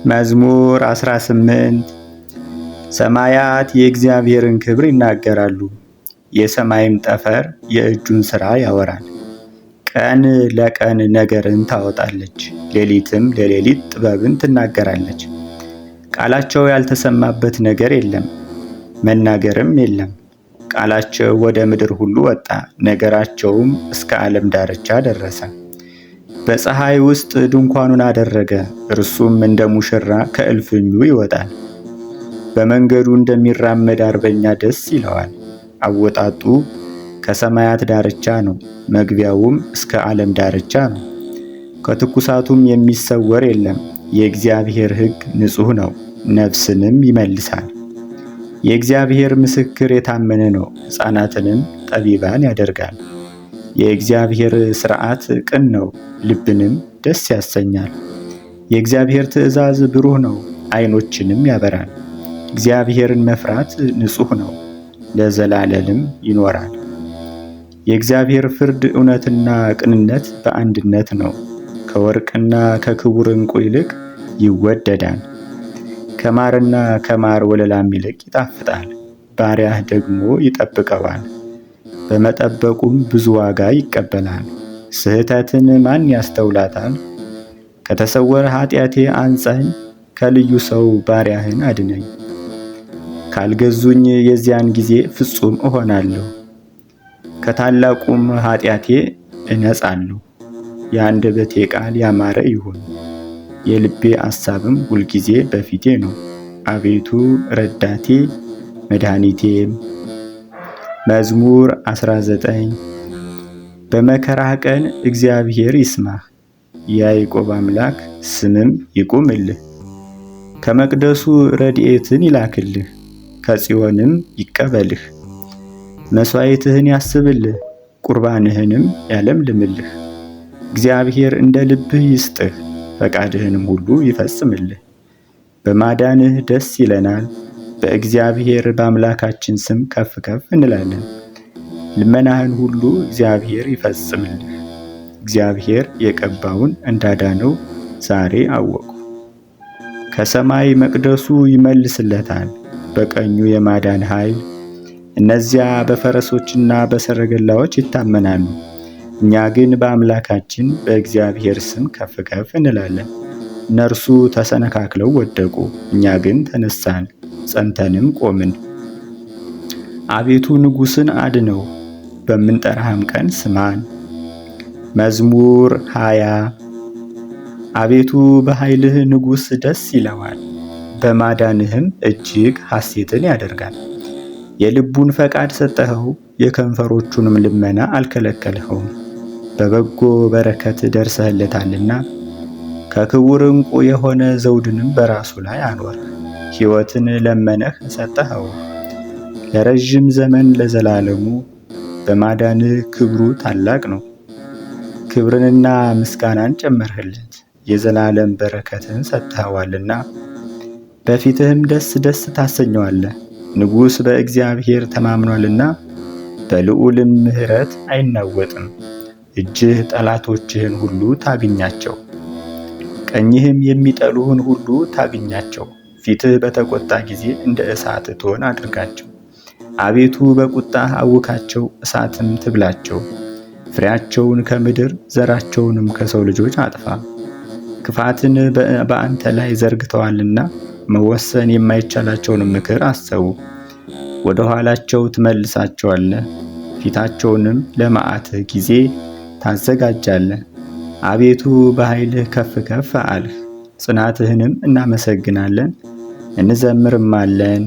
መዝሙር 18 ሰማያት የእግዚአብሔርን ክብር ይናገራሉ፣ የሰማይም ጠፈር የእጁን ሥራ ያወራል። ቀን ለቀን ነገርን ታወጣለች፣ ሌሊትም ለሌሊት ጥበብን ትናገራለች። ቃላቸው ያልተሰማበት ነገር የለም፣ መናገርም የለም። ቃላቸው ወደ ምድር ሁሉ ወጣ፣ ነገራቸውም እስከ ዓለም ዳርቻ ደረሰ። በፀሐይ ውስጥ ድንኳኑን አደረገ፣ እርሱም እንደ ሙሽራ ከእልፍኙ ይወጣል። በመንገዱ እንደሚራመድ አርበኛ ደስ ይለዋል። አወጣጡ ከሰማያት ዳርቻ ነው፣ መግቢያውም እስከ ዓለም ዳርቻ ነው። ከትኩሳቱም የሚሰወር የለም። የእግዚአብሔር ሕግ ንጹሕ ነው፣ ነፍስንም ይመልሳል። የእግዚአብሔር ምስክር የታመነ ነው፣ ሕፃናትንም ጠቢባን ያደርጋል። የእግዚአብሔር ሥርዓት ቅን ነው፣ ልብንም ደስ ያሰኛል። የእግዚአብሔር ትእዛዝ ብሩህ ነው፣ ዓይኖችንም ያበራል። እግዚአብሔርን መፍራት ንጹሕ ነው፣ ለዘላለምም ይኖራል። የእግዚአብሔር ፍርድ እውነትና ቅንነት በአንድነት ነው። ከወርቅና ከክቡር ዕንቁ ይልቅ ይወደዳል። ከማርና ከማር ወለላም ይልቅ ይጣፍጣል። ባሪያህ ደግሞ ይጠብቀዋል፣ በመጠበቁም ብዙ ዋጋ ይቀበላል። ስህተትን ማን ያስተውላታል? ከተሰወረ ኃጢአቴ አንጻኝ፣ ከልዩ ሰው ባሪያህን አድነኝ። ካልገዙኝ የዚያን ጊዜ ፍጹም እሆናለሁ፣ ከታላቁም ኃጢአቴ እነጻለሁ። የአንደበቴ ቃል ያማረ ይሁን፣ የልቤ አሳብም ሁልጊዜ በፊቴ ነው። አቤቱ ረዳቴ መድኃኒቴም። መዝሙር 19 በመከራህ ቀን እግዚአብሔር ይስማህ፣ የያዕቆብ አምላክ ስምም ይቁምልህ። ከመቅደሱ ረድኤትን ይላክልህ፣ ከጽዮንም ይቀበልህ። መሥዋዕትህን ያስብልህ፣ ቁርባንህንም ያለምልምልህ። እግዚአብሔር እንደ ልብህ ይስጥህ፣ ፈቃድህንም ሁሉ ይፈጽምልህ። በማዳንህ ደስ ይለናል፣ በእግዚአብሔር በአምላካችን ስም ከፍ ከፍ እንላለን። ልመናህን ሁሉ እግዚአብሔር ይፈጽምልህ። እግዚአብሔር የቀባውን እንዳዳነው ዛሬ አወቁ። ከሰማይ መቅደሱ ይመልስለታል፣ በቀኙ የማዳን ኃይል። እነዚያ በፈረሶችና በሰረገላዎች ይታመናሉ፣ እኛ ግን በአምላካችን በእግዚአብሔር ስም ከፍ ከፍ እንላለን። እነርሱ ተሰነካክለው ወደቁ፣ እኛ ግን ተነሳን፣ ጸንተንም ቆምን። አቤቱ ንጉሥን አድነው፣ በምንጠራህም ቀን ስማን። መዝሙር 20 አቤቱ በኃይልህ ንጉሥ ደስ ይለዋል፣ በማዳንህም እጅግ ሐሴትን ያደርጋል። የልቡን ፈቃድ ሰጠኸው፣ የከንፈሮቹንም ልመና አልከለከልኸውም። በበጎ በረከት ደርሰህለታልና ከክቡር ዕንቁ የሆነ ዘውድንም በራሱ ላይ አኖርህ። ሕይወትን ለመነህ ሰጠኸው፣ ለረዥም ዘመን ለዘላለሙ። በማዳንህ ክብሩ ታላቅ ነው። ክብርንና ምስጋናን ጨመርህለት፣ የዘላለም በረከትን ሰጥተኸዋልና በፊትህም ደስ ደስ ታሰኘዋለህ። ንጉሥ በእግዚአብሔር ተማምኗልና በልዑልም ምሕረት አይናወጥም። እጅህ ጠላቶችህን ሁሉ ታግኛቸው፣ ቀኝህም የሚጠሉህን ሁሉ ታግኛቸው። ፊትህ በተቆጣ ጊዜ እንደ እሳት እቶን አድርጋቸው። አቤቱ በቁጣህ አውካቸው፣ እሳትም ትብላቸው። ፍሬያቸውን ከምድር ዘራቸውንም ከሰው ልጆች አጥፋ። ክፋትን በአንተ ላይ ዘርግተዋልና መወሰን የማይቻላቸውን ምክር አሰቡ። ወደ ኋላቸው ትመልሳቸዋለህ፣ ፊታቸውንም ለመዓትህ ጊዜ ታዘጋጃለህ። አቤቱ በኃይልህ ከፍ ከፍ አልህ፣ ጽናትህንም እናመሰግናለን እንዘምርማለን።